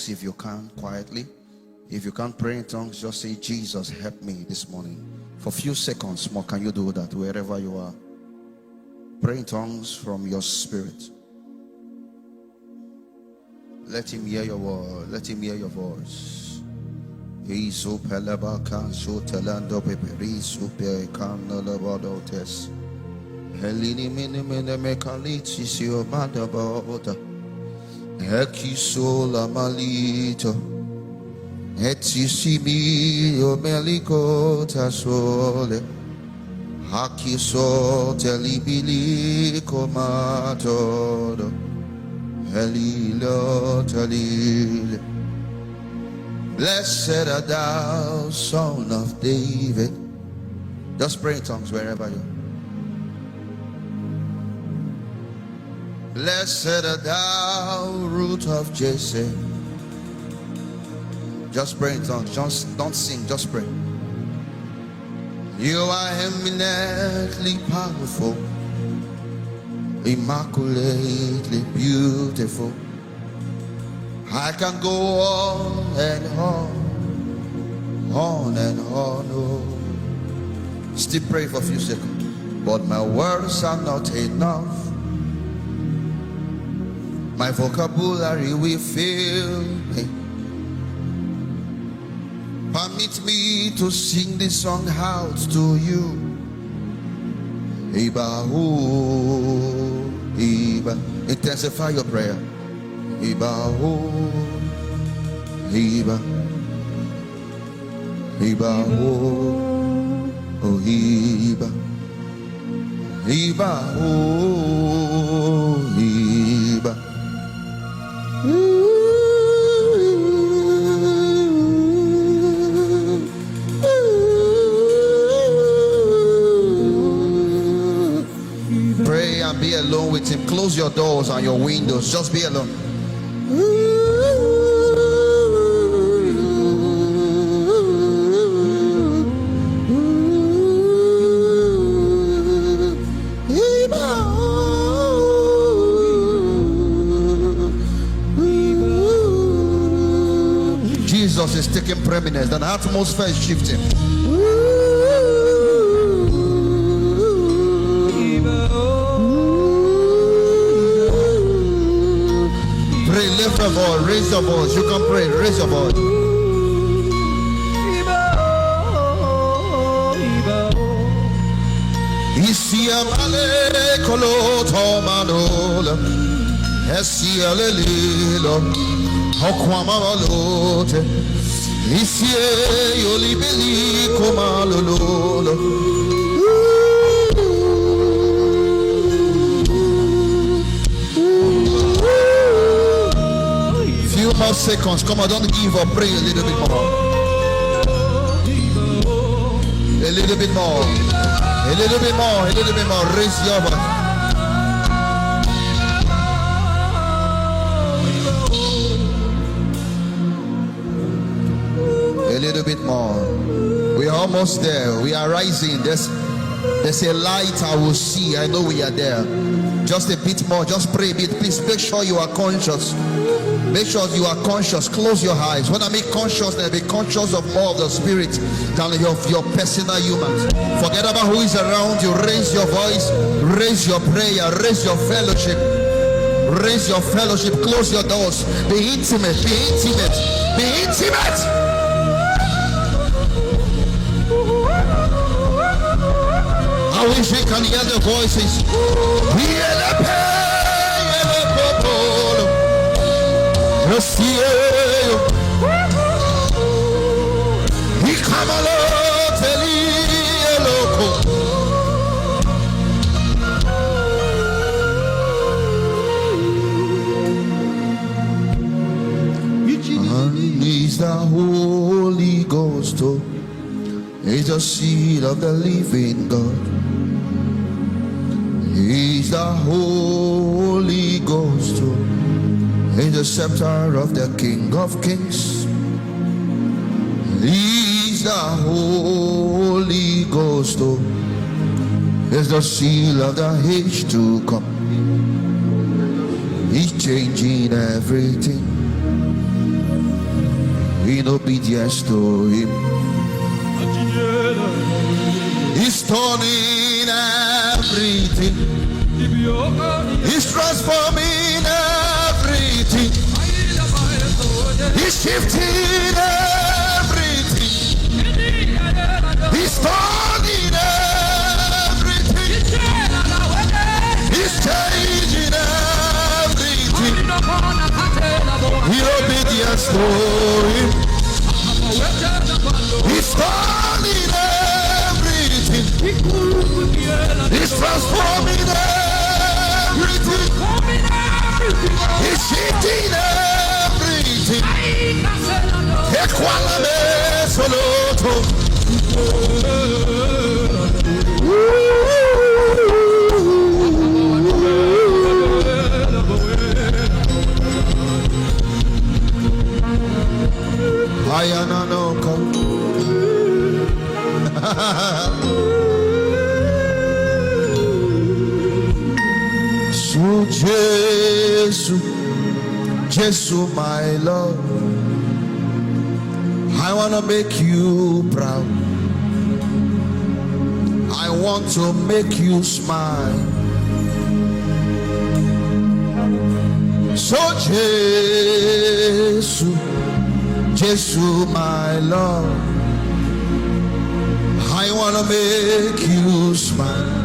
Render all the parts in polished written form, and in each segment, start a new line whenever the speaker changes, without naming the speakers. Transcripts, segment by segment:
tongues if you can, quietly. If you can't pray in tongues, just say, Jesus, help me this morning. For a few seconds more, can you do that wherever you are? Pray in tongues from your spirit. Let him hear your word. Let him hear your voice. Isu peleba kan su telando peperi su pe kan nalabadotes. Helini mini mini mekalitsi si omada bota. Eki sola malito. Etsi simi o meliko tasole. Haki so telibili komatodo. Helilo talile. Blessed art thou, son of David. Just pray in tongues wherever you are. Blessed art thou, root of Jesse. Just pray in tongues. Just don't sing, just pray. You are eminently powerful, immaculately beautiful. I can go on and on and on. Oh. Still pray for a few seconds. But my words are not enough. My vocabulary will fail me. Permit me to sing this song out to you. Iba, oh, Iba. Intensify your prayer. Iba, oh, Iba, Iba, oh, Iba, Iba, oh, Iba. Pray and be alone with him. Close your doors and your windows. Just be alone. Jesus is taking preeminence. The atmosphere is shifting. Pray, lift your voice, raise your voice. You can pray, raise your voice. Isia male kolo tomanola, esia lelilo, okwama malote, isia yolibeli komalolo. Few more seconds. Come on, don't give up. Pray a little bit more. A little bit more. A little bit more. A little bit more. Raise your voice. A little bit more. We are almost there. We are rising. There's a light I will see. I know we are there. Just a bit more. Just pray a bit. Please make sure you are conscious. Make sure you are conscious. Close your eyes. When I make conscious, then be conscious of more of the spirit than of your personal humans. Forget about who is around you. Raise your voice. Raise your prayer. Raise your fellowship. Raise your fellowship. Close your doors. Be intimate. Be intimate. Be intimate. I wish we can hear the voices. And is the Holy Ghost, is the seed of the living God. He's the Holy Ghost, is the scepter of the King of Kings. He's the Holy Ghost, is the seal of the age to come. He's changing everything. in obedience to him. He's turning everything. He's transforming everything. He's shifting everything. He's turning everything. He's changing everything. In obedience to him. He's turning everything. He's transforming everything. He's shifting everything. Equalame soloto. Ayananoka. So Jesus, my Lord, I want to make you proud. I want to make you smile. So Jesus, my Lord, I want to make you smile.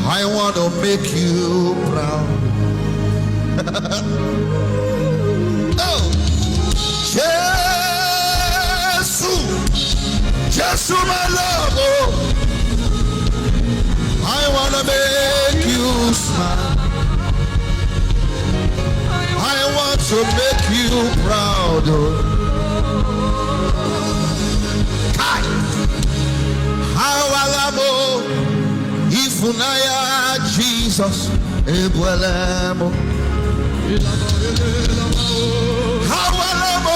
I want to make you proud. Oh, Jesus, my love, oh, I want to make you smile. I want to make you proud. How I love Ifunaya Jesus Ebuelemo. How I love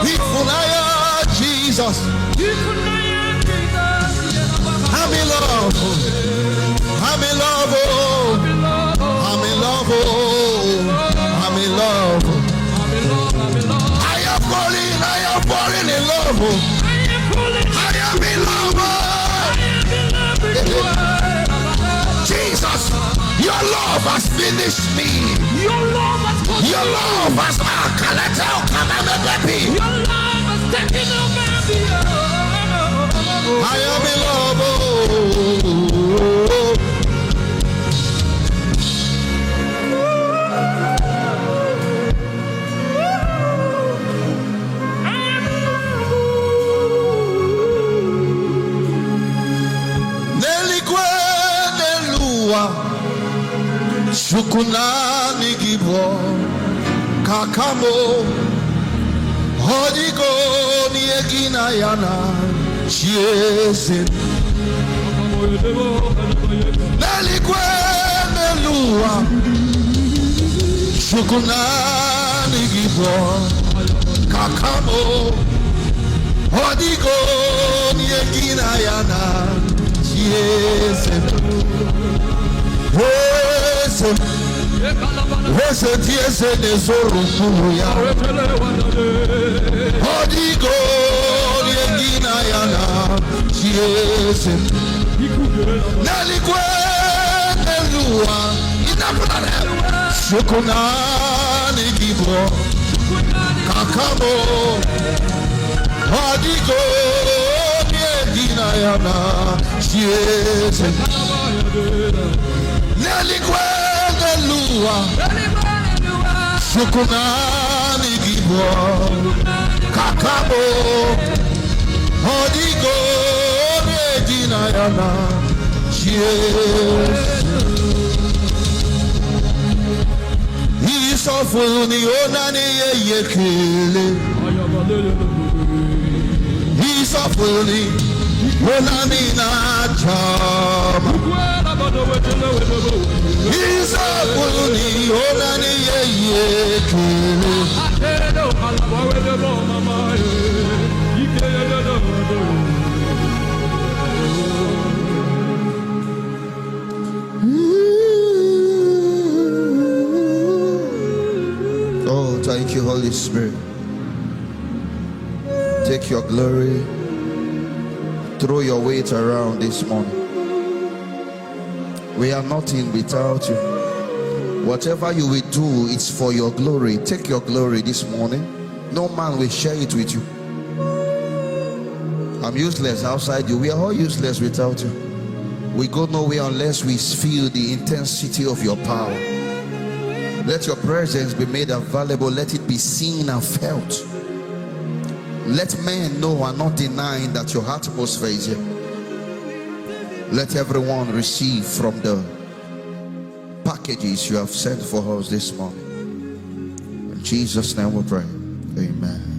Ifunaya Jesus. I'm in love. I'm in love. I'm in love. I'm in love. I am falling in love. I am in love. Jesus, your love has finished me. Your love has taken over me. I am in love. Shukunani gibo kakamo hodigo ni egina yana chiese nelikwe nelua shukunani gibo kakamo hodigo ni egina yana chiese Wese tiese de zorukuya Hodigo yegina yana tiese Nelikwe nelua Inapulane Shukunani gibo Kakamo Hodigo yegina yana tiese Nelikwe nelua Shukunani gibo Kakamo Hodigo Medina yana Jesus Isofuni onani yekele Isofuni onani na jama Isofuni onani yekele Oh, thank you, Holy Spirit. Take your glory. Throw your weight around this morning. We are nothing without you. Whatever you will do, it's for your glory. Take your glory this morning. No man will share it with you. I'm useless outside you. We are all useless without you. We go nowhere unless we feel the intensity of your power. Let your presence be made available. Let it be seen and felt. Let men know and not denying that your atmosphere is here. Let everyone receive from the packages you have sent for us this morning. In Jesus' name we pray. Amen.